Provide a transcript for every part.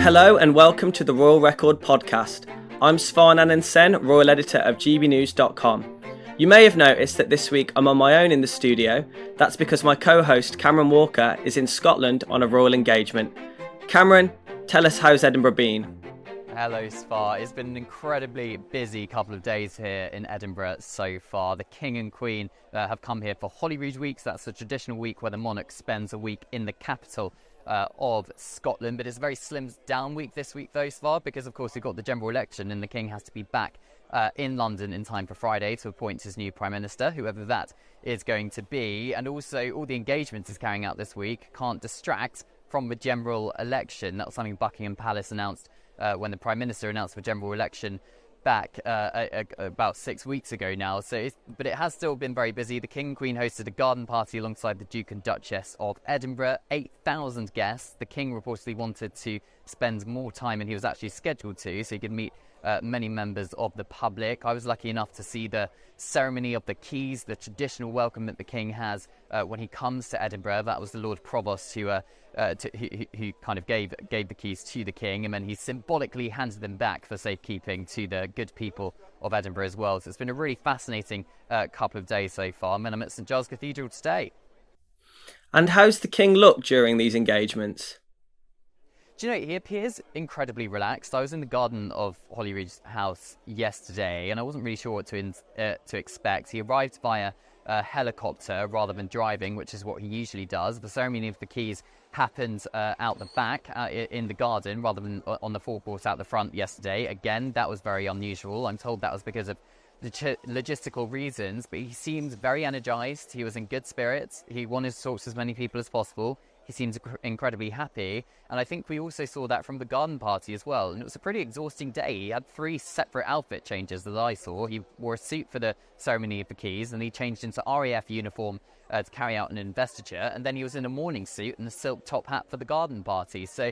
Hello and welcome to the Royal Record podcast. I'm Svar Nanan-Sen, Royal Editor of gbnews.com. You may have noticed that this week I'm on my own in the studio. That's because my co-host Cameron Walker is in Scotland on a royal engagement. Cameron, tell us how's Edinburgh been? Hello Svar, it's been an incredibly busy couple of days here in Edinburgh so far. The King and Queen have come here for Holyrood Week, so that's a traditional week where the monarch spends a week in the capital of Scotland, but it's a very slimmed down week this week though, Svar, because of course we've got the general election and the King has to be back in London in time for Friday to appoint his new Prime Minister, whoever that is going to be. And also all the engagements he's carrying out this week can't distract from the general election. That was something Buckingham Palace announced when the Prime Minister announced the general election back about 6 weeks ago now. But it has still been very busy. The King and Queen hosted a garden party alongside the Duke and Duchess of Edinburgh. 8,000 guests. The King reportedly wanted to spend more time than he was actually scheduled to, so he could meet many members of the public. I was lucky enough to see the ceremony of the keys, the traditional welcome that the King has when he comes to Edinburgh. That was the Lord Provost who kind of gave the keys to the King, and then he symbolically handed them back for safekeeping to the good people of Edinburgh as well. So it's been a really fascinating couple of days so far. And I'm at St Giles Cathedral today. And how's the King look during these engagements? Do you know, he appears incredibly relaxed. I was in the garden of Holyrood's house yesterday, and I wasn't really sure what to expect. He arrived via helicopter rather than driving, which is what he usually does. The ceremony of the keys happened out the back in the garden rather than on the forecourt out the front yesterday. Again, that was very unusual. I'm told that was because of logistical reasons, but he seemed very energised. He was in good spirits. He wanted to talk to as many people as possible. He seems incredibly happy, and I think we also saw that from the garden party as well. And it was a pretty exhausting day. He had 3 separate outfit changes that I saw. He wore a suit for the ceremony of the keys, and he changed into RAF uniform to carry out an investiture, and then he was in a morning suit and a silk top hat for the garden party. So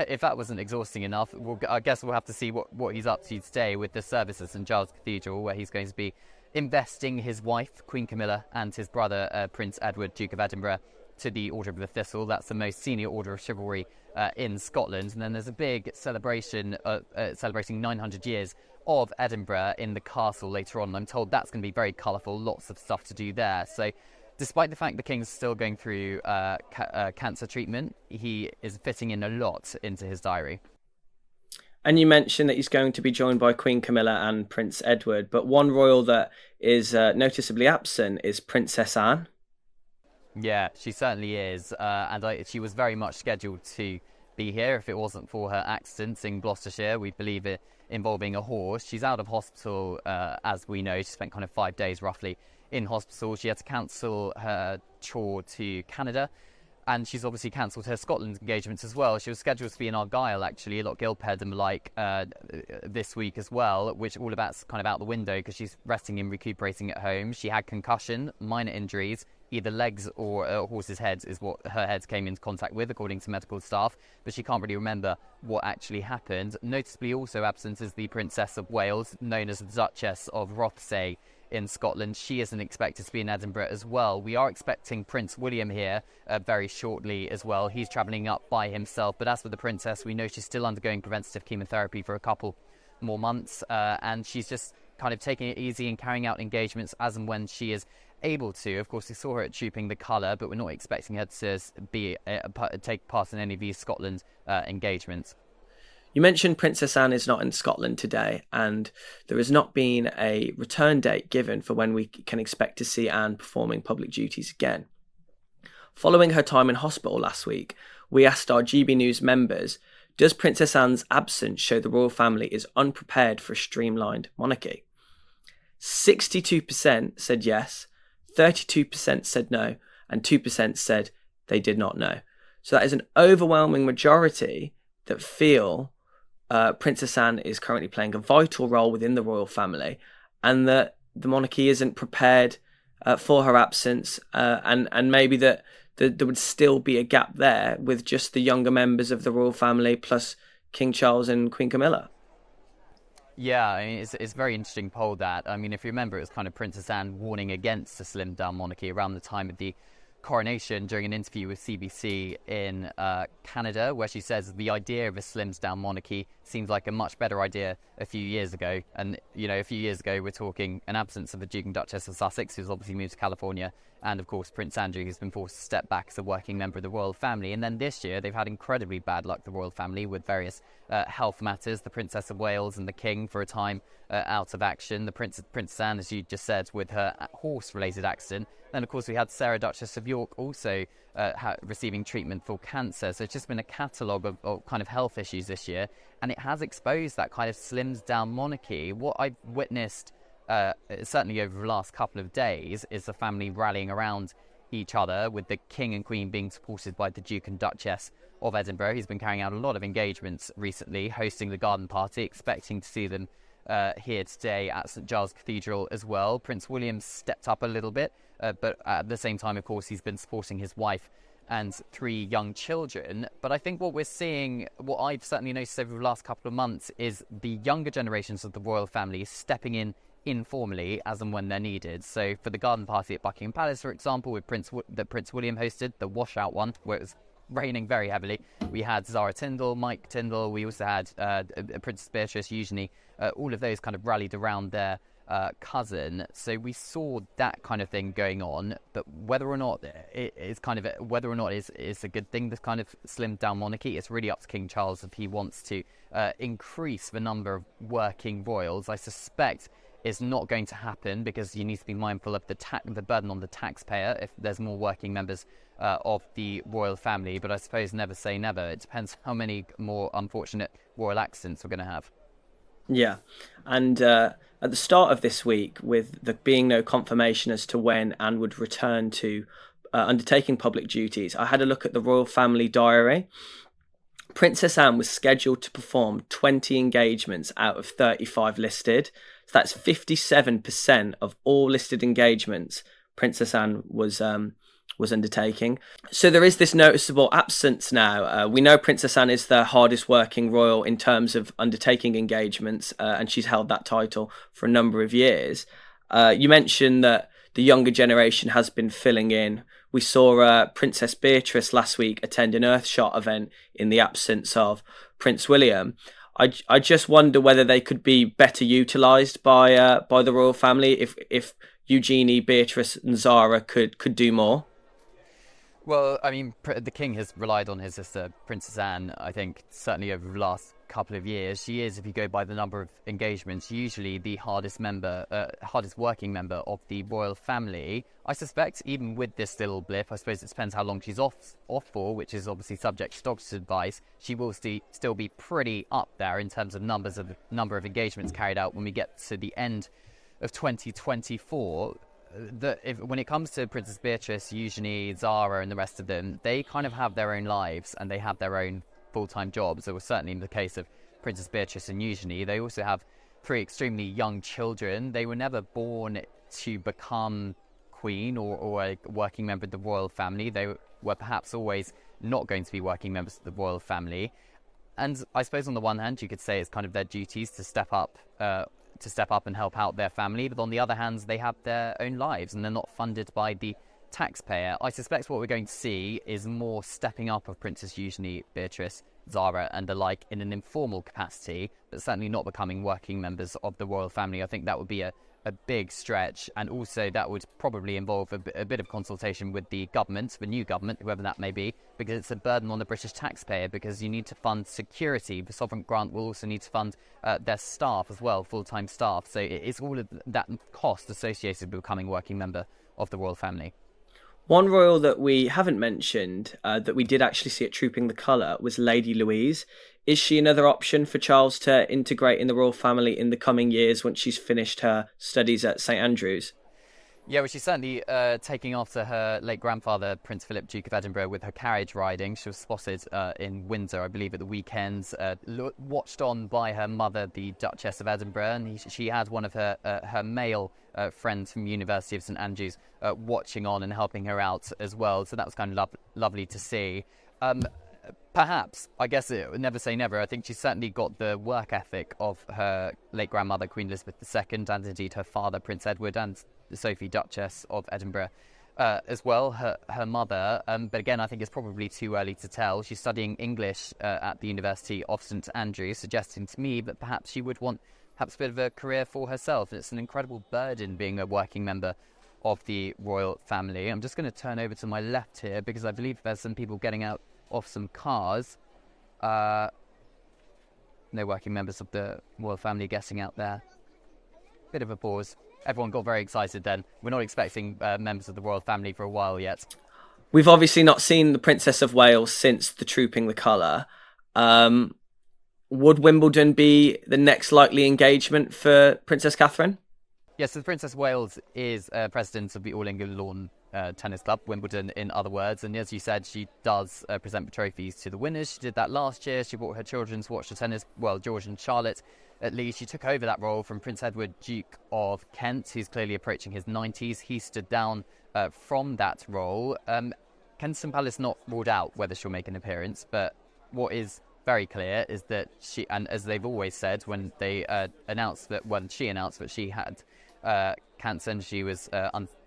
if that wasn't exhausting enough, I guess we'll have to see what he's up to today with the service at St Giles Cathedral, where he's going to be investing his wife, Queen Camilla, and his brother, Prince Edward, Duke of Edinburgh, to the Order of the Thistle. That's the most senior order of chivalry in Scotland. And then there's a big celebration celebrating 900 years of Edinburgh in the castle later on. I'm told that's going to be very colourful, lots of stuff to do there. So despite the fact the King's still going through cancer treatment, he is fitting in a lot into his diary. And you mentioned that he's going to be joined by Queen Camilla and Prince Edward, but one royal that is noticeably absent is Princess Anne. Yeah, she certainly is, and she was very much scheduled to be here if it wasn't for her accident in Gloucestershire. We believe it involving a horse. She's out of hospital, as we know. She spent kind of 5 days roughly in hospital. She had to cancel her tour to Canada, and she's obviously cancelled her Scotland engagements as well. She was scheduled to be in Argyll, actually, a lot of Guildford and the like, this week as well, which all of that's kind of out the window because she's resting and recuperating at home. She had concussion, minor injuries. Either legs or a horse's head is what her head came into contact with, according to medical staff, but she can't really remember what actually happened. Noticeably also absent is the Princess of Wales, known as the Duchess of Rothesay in Scotland. She isn't expected to be in Edinburgh as well. We are expecting Prince William here very shortly as well. He's travelling up by himself, but as for the Princess, we know she's still undergoing preventative chemotherapy for a couple more months, and she's just kind of taking it easy and carrying out engagements as and when she is able to. Of course, we saw her at Trooping the Colour, but we're not expecting her to take part in any of these Scotland engagements. You mentioned Princess Anne is not in Scotland today, and there has not been a return date given for when we can expect to see Anne performing public duties again. Following her time in hospital last week, we asked our GB News members, does Princess Anne's absence show the royal family is unprepared for a streamlined monarchy? 62% said yes, 32% said no, and 2% said they did not know. So that is an overwhelming majority that feel Princess Anne is currently playing a vital role within the royal family, and that the monarchy isn't prepared for her absence, and maybe that there would still be a gap there with just the younger members of the royal family plus King Charles and Queen Camilla. Yeah, I mean, it's a very interesting poll that. I mean, if you remember, it was kind of Princess Anne warning against a slimmed down monarchy around the time of the coronation during an interview with CBC in Canada, where she says the idea of a slimmed down monarchy seems like a much better idea a few years ago. And, a few years ago, we're talking an absence of the Duke and Duchess of Sussex, who's obviously moved to California, and of course Prince Andrew, who's been forced to step back as a working member of the royal family. And then this year they've had incredibly bad luck, the royal family, with various health matters. The Princess of Wales and the King for a time out of action. The Princess Anne, as you just said, with her horse-related accident. Then of course we had Sarah, Duchess of York, also receiving treatment for cancer. So it's just been a catalogue of kind of health issues this year, and it has exposed that kind of slimmed down monarchy. What I've witnessed certainly over the last couple of days is the family rallying around each other, with the King and Queen being supported by the Duke and Duchess of Edinburgh. He's been carrying out a lot of engagements recently, hosting the garden party, expecting to see them here today at St Giles Cathedral as well. Prince William stepped up a little bit, but at the same time, of course, he's been supporting his wife and 3 young children. But I think what we're seeing, what I've certainly noticed over the last couple of months, is the younger generations of the royal family stepping in informally as and when they're needed. So for the garden party at Buckingham Palace, for example, with Prince William hosted, the washout one, where it was raining very heavily, we had Zara Tyndall, Mike Tyndall, we also had Princess Beatrice, usually all of those kind of rallied around their cousin. So we saw that kind of thing going on, but whether or not it's a good thing, this kind of slimmed down monarchy, it's really up to King Charles if he wants to increase the number of working royals. I suspect it's not going to happen, because you need to be mindful of the burden on the taxpayer if there's more working members of the royal family. But I suppose never say never. It depends how many more unfortunate royal accidents we're going to have. Yeah, and at the start of this week, with there being no confirmation as to when Anne would return to undertaking public duties, I had a look at the royal family diary. Princess Anne was scheduled to perform 20 engagements out of 35 listed. So that's 57% of all listed engagements Princess Anne was undertaking. So there is this noticeable absence now. We know Princess Anne is the hardest working royal in terms of undertaking engagements, and she's held that title for a number of years. You mentioned that the younger generation has been filling in. We saw Princess Beatrice last week attend an Earthshot event in the absence of Prince William. I just wonder whether they could be better utilised by the royal family if Eugenie, Beatrice and Zara could do more. Well, I mean, the King has relied on his sister, Princess Anne, I think, certainly over the last couple of years. She is, if you go by the number of engagements, usually the hardest working member of the royal family. I suspect, even with this little blip, I suppose it depends how long she's off for, which is obviously subject to doctor's advice, she will still be pretty up there in terms of number of engagements carried out when we get to the end of 2024. When it comes to Princess Beatrice, Eugenie, Zara and the rest of them, they kind of have their own lives and they have their own full-time jobs. It was certainly in the case of Princess Beatrice and Eugenie. They also have 3 extremely young children. They were never born to become queen or a working member of the royal family. They were perhaps always not going to be working members of the royal family. And I suppose on the one hand, you could say it's kind of their duties to step up and help out their family, but on the other hand, they have their own lives and they're not funded by the taxpayer. I suspect what we're going to see is more stepping up of Princess Eugenie, Beatrice, Zara and the like in an informal capacity, but certainly not becoming working members of the royal family. I think that would be a big stretch, and also that would probably involve a bit of consultation with the government, the new government, whoever that may be, because it's a burden on the British taxpayer, because you need to fund security. The sovereign grant will also need to fund their staff as well, full-time staff. So it's all of that cost associated with becoming a working member of the royal family. One royal that we haven't mentioned, that we did actually see at Trooping the Colour, was Lady Louise. Is she another option for Charles to integrate in the royal family in the coming years once she's finished her studies at St Andrews? Yeah, well, she's certainly taking after her late grandfather, Prince Philip, Duke of Edinburgh, with her carriage riding. She was spotted in Windsor, I believe, at the weekends, watched on by her mother, the Duchess of Edinburgh, and she had one of her male friends from University of St Andrews watching on and helping her out as well. So that was kind of lovely to see. Perhaps, I guess never say never. I think she's certainly got the work ethic of her late grandmother, Queen Elizabeth II, and indeed her father, Prince Edward, and Sophie, Duchess of Edinburgh, as well, her mother. But again, I think it's probably too early to tell. She's studying English at the University of St Andrews, suggesting to me that perhaps she would want perhaps a bit of a career for herself. It's an incredible burden being a working member of the royal family. I'm just going to turn over to my left here because I believe there's some people getting out of some cars. No working members of the royal family getting out there. Bit of a pause. Everyone got very excited then. We're not expecting members of the royal family for a while yet. We've obviously not seen the Princess of Wales since the Trooping the Colour. Would Wimbledon be the next likely engagement for Princess Catherine? Yes, so the Princess of Wales is president of the All England Lawn Tennis Club, Wimbledon in other words. And as you said, she does present the trophies to the winners. She did that last year. She brought her children to watch the tennis. Well, George and Charlotte, at least. She took over that role from Prince Edward, Duke of Kent, who's clearly approaching his 90s. He stood down from that role. Kensington Palace not ruled out whether she'll make an appearance, but what is very clear is that she, and as they've always said when they she announced that she had cancer and she was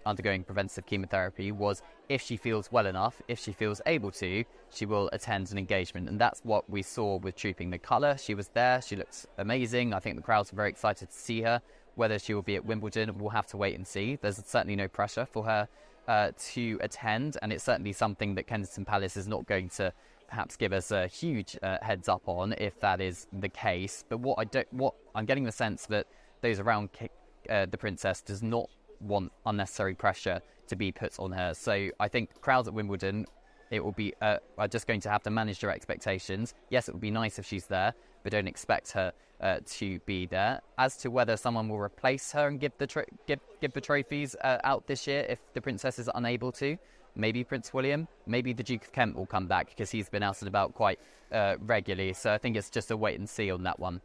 undergoing preventive chemotherapy, was if she feels well enough, if she feels able to, she will attend an engagement. And that's what we saw with Trooping the Colour. She was there. She looks amazing. I think the crowds are very excited to see her. Whether she will be at Wimbledon, we'll have to wait and see. There's certainly no pressure for her to attend, and it's certainly something that Kensington Palace is not going to perhaps give us a huge heads up on if that is the case. But what I'm getting the sense that those around the princess does not want unnecessary pressure to be put on her. So I think crowds at Wimbledon, it will be are just going to have to manage their expectations. Yes, it would be nice if she's there, but don't expect her to be there. As to whether someone will replace her and give the trophies out this year if the princess is unable to, maybe Prince William, maybe the Duke of Kent will come back because he's been out and about quite regularly. So I think it's just a wait and see on that one.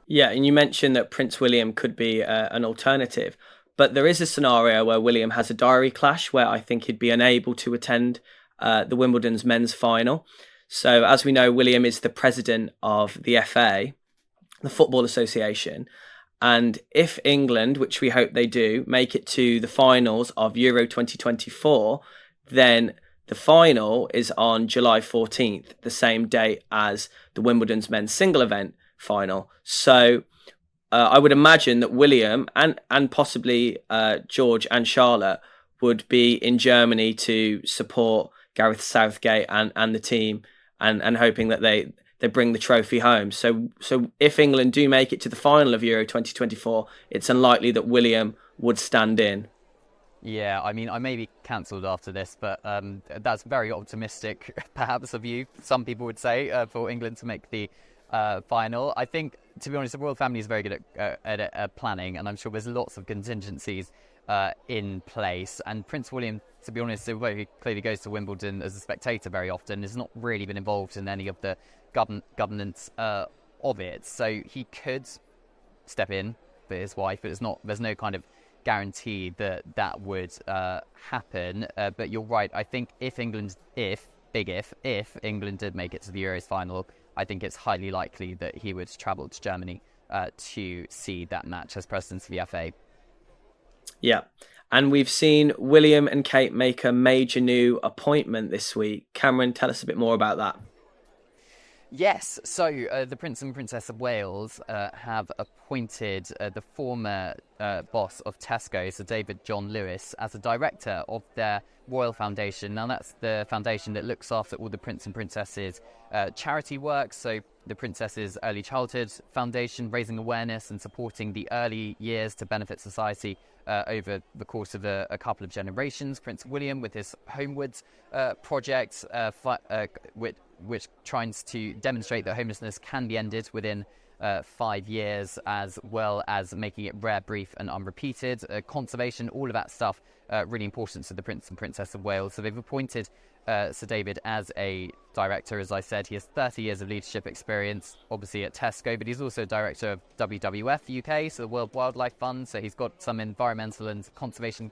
Yeah, and you mentioned that Prince William could be an alternative, but there is a scenario where William has a diary clash where I think he'd be unable to attend the Wimbledon's men's final. So as we know, William is the president of the FA, the Football Association, and if England, which we hope they do, make it to the finals of Euro 2024, then the final is on July 14th, the same day as the Wimbledon's men's single event final. So I would imagine that William and possibly George and Charlotte would be in Germany to support Gareth Southgate and the team and hoping that they bring the trophy home. So if England do make it to the final of Euro 2024, it's unlikely that William would stand in. Yeah, I mean, I may be cancelled after this, but that's very optimistic, perhaps, of you. Some people would say for England to make the final. I think, to be honest, the royal family is very good at planning, and I'm sure there's lots of contingencies in place. And Prince William, to be honest, although he clearly goes to Wimbledon as a spectator very often, has not really been involved in any of the governance of it. So he could step in for his wife, but there's no kind of guarantee that would happen. But you're right. I think if England did make it to the Euros final, I think it's highly likely that he would travel to Germany to see that match as president of the FA. Yeah. And we've seen William and Kate make a major new appointment this week. Cameron, tell us a bit more about that. Yes, so the Prince and Princess of Wales have appointed the former boss of Tesco, Sir David John Lewis, as a director of their Royal Foundation. Now, that's the foundation that looks after all the Prince and Princesses' charity work. So the Princess's Early Childhood Foundation, raising awareness and supporting the early years to benefit society over the course of a couple of generations. Prince William with his Homewards project, which tries to demonstrate that homelessness can be ended within 5 years, as well as making it rare, brief and unrepeated. Conservation, all of that stuff, really important to the Prince and Princess of Wales. So they've appointed Sir David as a director. As I said, he has 30 years of leadership experience, obviously at Tesco, but he's also director of WWF UK, so the World Wildlife Fund. So he's got some environmental and conservation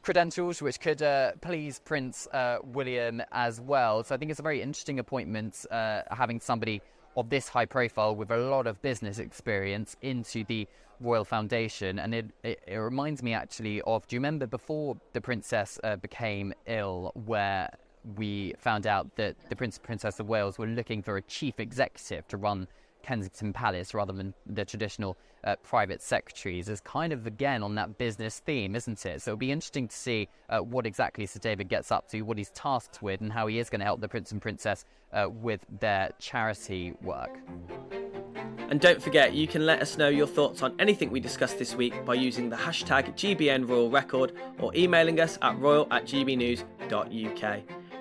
credentials, which could please Prince William as well. So I think it's a very interesting appointment, having somebody of this high profile with a lot of business experience into the Royal Foundation. And it reminds me actually of, do you remember before the princess became ill, where we found out that the Prince and Princess of Wales were looking for a chief executive to run Kensington Palace rather than the traditional private secretaries? Is kind of again on that business theme, isn't it? So it'll be interesting to see what exactly Sir David gets up to, what he's tasked with, and how he is going to help the Prince and Princess with their charity work. And don't forget, you can let us know your thoughts on anything we discussed this week by using the hashtag GBN Royal Record or emailing us at royal@gbnews.uk.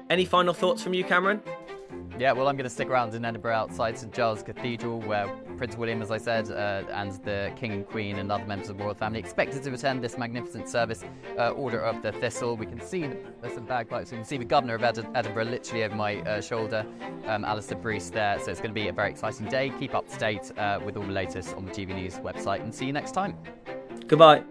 Any final thoughts from you, Cameron? Yeah, well, I'm going to stick around in Edinburgh outside St Giles Cathedral, where Prince William, as I said, and the King and Queen and other members of the royal family expected to attend this magnificent service, Order of the Thistle. We can see there's some bagpipes. We can see the Governor of Edinburgh literally over my shoulder, Alistair Bruce there. So it's going to be a very exciting day. Keep up to date with all the latest on the GB News website, and see you next time. Goodbye.